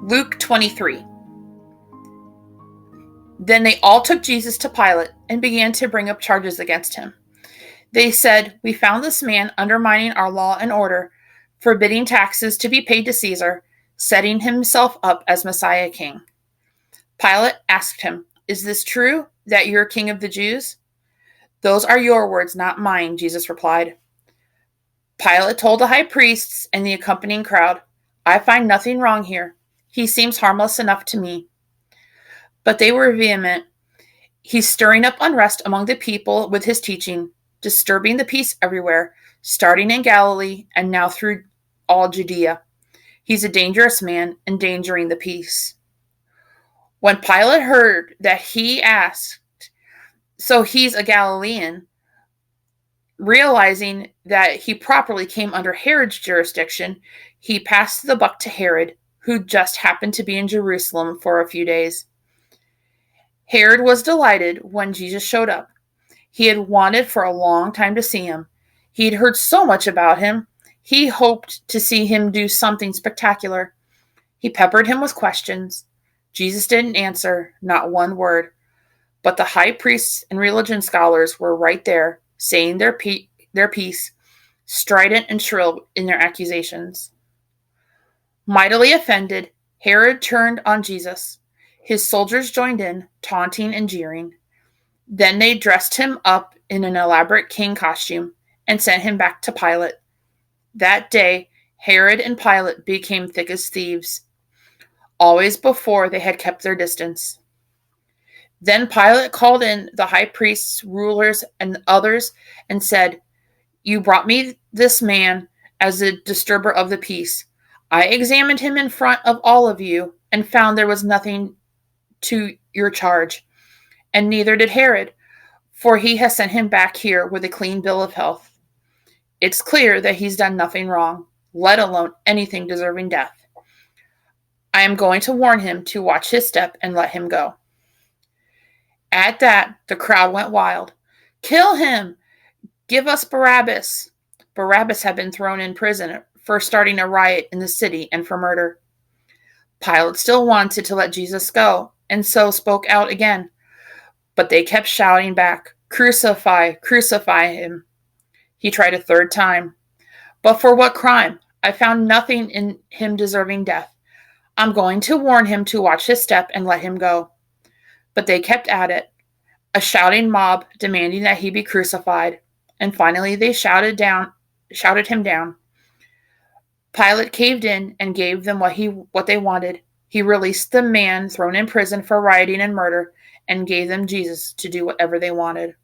Luke 23. Then they all took Jesus to Pilate and began to bring up charges against him. They said, "We found this man undermining our law and order, forbidding taxes to be paid to Caesar, setting himself up as Messiah King." Pilate asked him, "Is this true, that you're King of the Jews?" "Those are your words, not mine," Jesus replied. Pilate told the high priests and the accompanying crowd, "I find nothing wrong here. He seems harmless enough to me." But they were vehement. "He's stirring up unrest among the people with his teaching, disturbing the peace everywhere, starting in Galilee and now through all Judea. He's a dangerous man, endangering the peace." When Pilate heard that, he asked, "So he's a Galilean?" Realizing that he properly came under Herod's jurisdiction, he passed the buck to Herod, who just happened to be in Jerusalem for a few days. Herod was delighted when Jesus showed up. He had wanted for a long time to see him. He had heard so much about him. He hoped to see him do something spectacular. He peppered him with questions. Jesus didn't answer, not one word. But the high priests and religion scholars were right there, saying their piece, strident and shrill in their accusations. Mightily offended, Herod turned on Jesus. His soldiers joined in, taunting and jeering. Then they dressed him up in an elaborate king costume and sent him back to Pilate. That day, Herod and Pilate became thick as thieves. Always before, they had kept their distance. Then Pilate called in the high priests, rulers, and others and said, "You brought me this man as a disturber of the peace. I examined him in front of all of you and found there was nothing to your charge. And neither did Herod, for he has sent him back here with a clean bill of health. It's clear that he's done nothing wrong, let alone anything deserving death. I am going to warn him to watch his step and let him go." At that, the crowd went wild. "Kill him! Give us Barabbas!" Barabbas had been thrown in prison for starting a riot in the city and for murder. Pilate still wanted to let Jesus go, and so spoke out again. But they kept shouting back, "Crucify, crucify him." He tried a third time. "But for what crime? I found nothing in him deserving death. I'm going to warn him to watch his step and let him go." But they kept at it, a shouting mob demanding that he be crucified, and finally they shouted him down. Pilate caved in and gave them what they wanted. He released the man thrown in prison for rioting and murder and gave them Jesus to do whatever they wanted.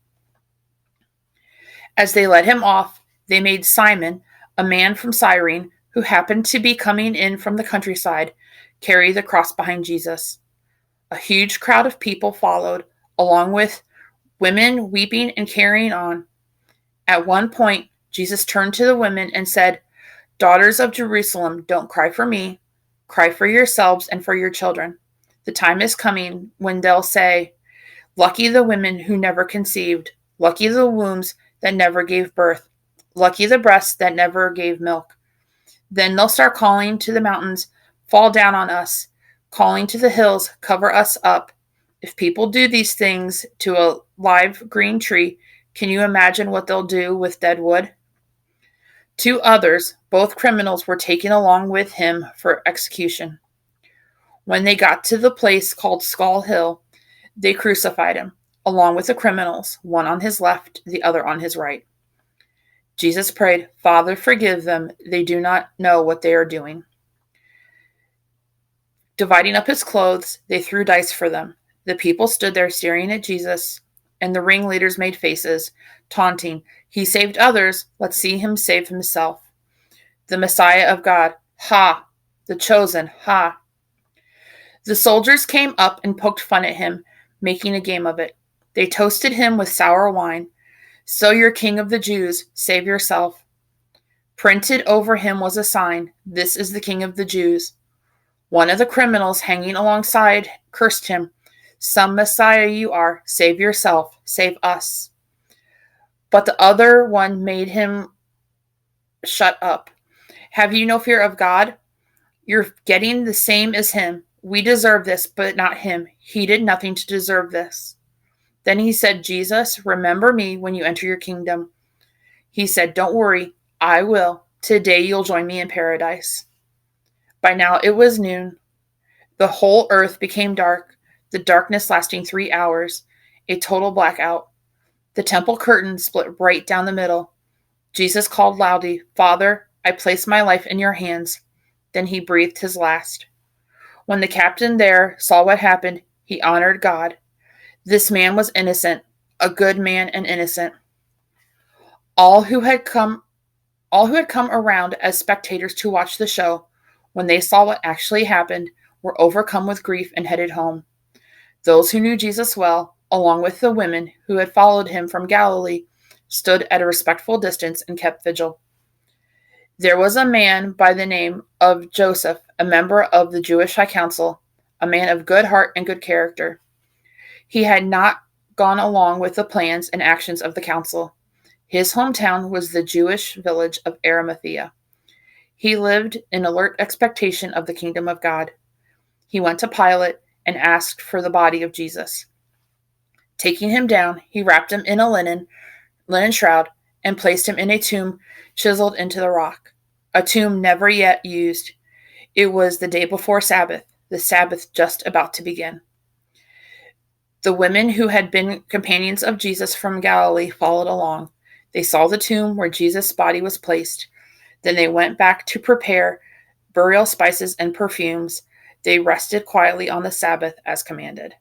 As they let him off, they made Simon, a man from Cyrene, who happened to be coming in from the countryside, carry the cross behind Jesus. A huge crowd of people followed, along with women weeping and carrying on. At one point, Jesus turned to the women and said, "Daughters of Jerusalem, don't cry for me. Cry for yourselves and for your children. The time is coming when they'll say, 'Lucky the women who never conceived. Lucky the wombs that never gave birth. Lucky the breasts that never gave milk.' Then they'll start calling to the mountains, 'Fall down on us,' calling to the hills, 'Cover us up.' If people do these things to a live green tree, can you imagine what they'll do with dead wood?" 2 others, both criminals, were taken along with him for execution. When they got to the place called Skull Hill, they crucified him, along with the criminals, one on his left, the other on his right. Jesus prayed, "Father, forgive them. They do not know what they are doing." Dividing up his clothes, they threw dice for them. The people stood there staring at Jesus, and the ringleaders made faces, taunting, "He saved others. Let's see him save himself. The Messiah of God. Ha! The chosen. Ha!" The soldiers came up and poked fun at him, making a game of it. They toasted him with sour wine. "So you're King of the Jews. Save yourself." Printed over him was a sign, "This is the King of the Jews." One of the criminals hanging alongside cursed him, "Some Messiah you are. Save yourself. Save us." But the other one made him shut up. "Have you no fear of God? You're getting the same as him. We deserve this, but not him. He did nothing to deserve this." Then he said, "Jesus, remember me when you enter your kingdom." He said, "Don't worry, I will. Today you'll join me in paradise." By now it was noon. The whole earth became dark, the darkness lasting 3 hours, a total blackout. The temple curtain split right down the middle. Jesus called loudly, "Father, I place my life in your hands." Then he breathed his last. When the captain there saw what happened, he honored God. This man was innocent, a good man and innocent. All who had come around as spectators to watch the show, when they saw what actually happened, were overcome with grief and headed home. Those who knew Jesus well, along with the women who had followed him from Galilee, stood at a respectful distance and kept vigil. There was a man by the name of Joseph, a member of the Jewish High Council, a man of good heart and good character. He had not gone along with the plans and actions of the council. His hometown was the Jewish village of Arimathea. He lived in alert expectation of the kingdom of God. He went to Pilate and asked for the body of Jesus. Taking him down, he wrapped him in a linen shroud and placed him in a tomb chiseled into the rock, a tomb never yet used. It was the day before Sabbath, the Sabbath just about to begin. The women who had been companions of Jesus from Galilee followed along. They saw the tomb where Jesus' body was placed. Then they went back to prepare burial spices and perfumes. They rested quietly on the Sabbath as commanded.